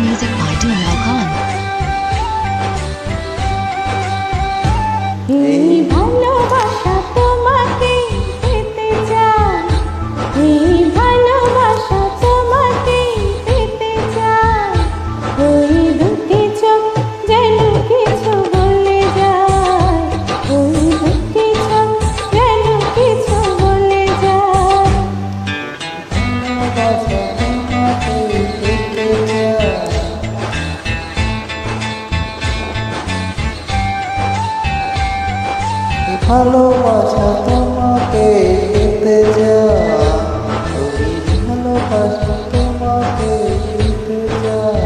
Music by Dumal Khan. এই ভালোবাসা তোমাকে পেতে চাই, এই ভালোবাসা তোমাকে পেতে চাই, ওই দুটি চোখ যেন কিছু বলে যায়, ওই দুটি চোখ যেন কিছু বলে যায়। ভালোবাসা তোমাকে পেতে চাই, ভালোবাসা তোমাকে পেতে চাই, ওই ভালোবাসা তোমাকে পেতে চাই,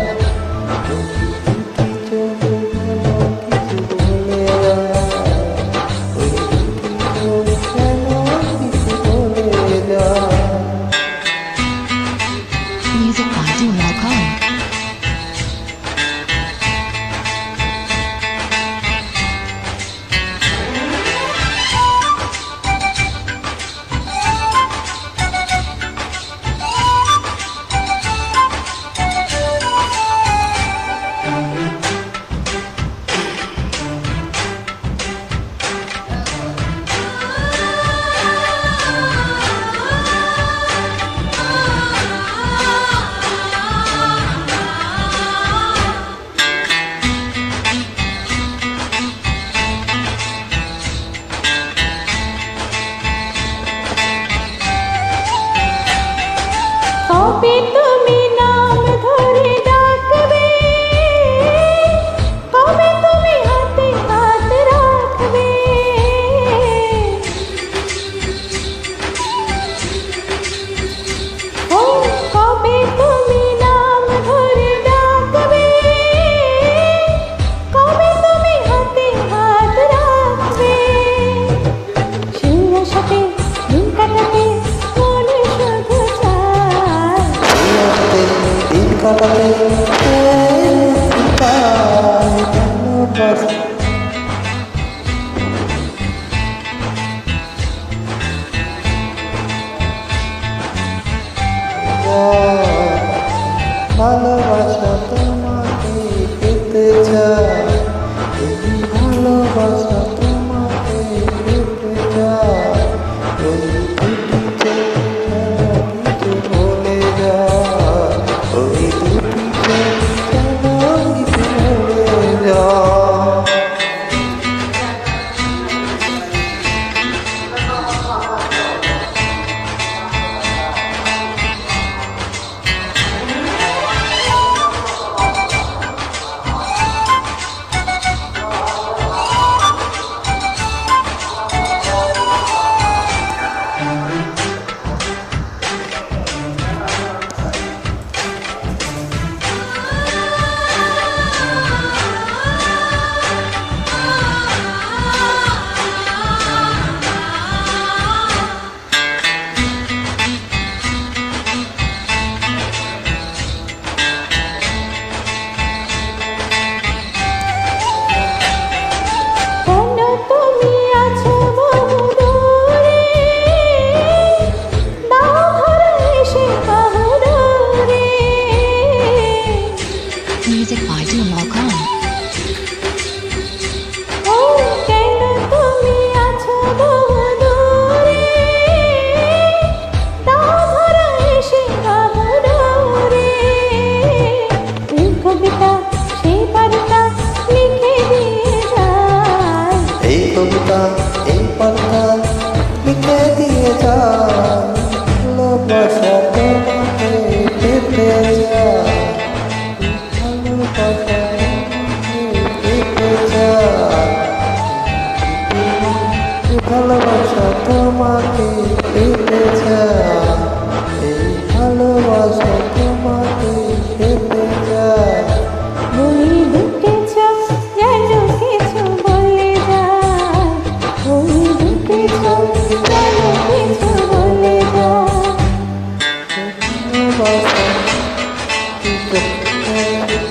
ওই দুটি চোখে যেন কিছু বলে যায়, ওই দুটি চোখ যেন কিছু বলে যায়। Music by Dumal Khan. কবে তুমি নাম ধরে ডাকবে, কবে তুমি হাতে হাত রাখবে, ও কবে তুমি নাম ধরে ডাকবে, কবে তুমি হাতে হাত রাখবে, সেই আশাতে দিন কাটাতে মনে শুধু চায়, দিন কাটাতে ভালোবাসা ভালোবাসা তোমাকে পেতে চাই, এই ভালোবাসা তোমাকে পেতে চাই, ওই দুটি চোখ যেন কিছু বলে যায়, ওই দুটি চোখ যেন কিছু বলে যায়।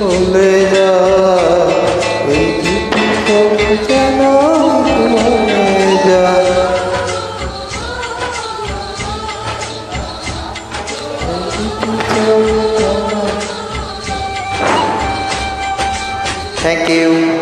ভুলে যায়, ওই দুটি চোখ যেন ভুলে যায়। Thank you.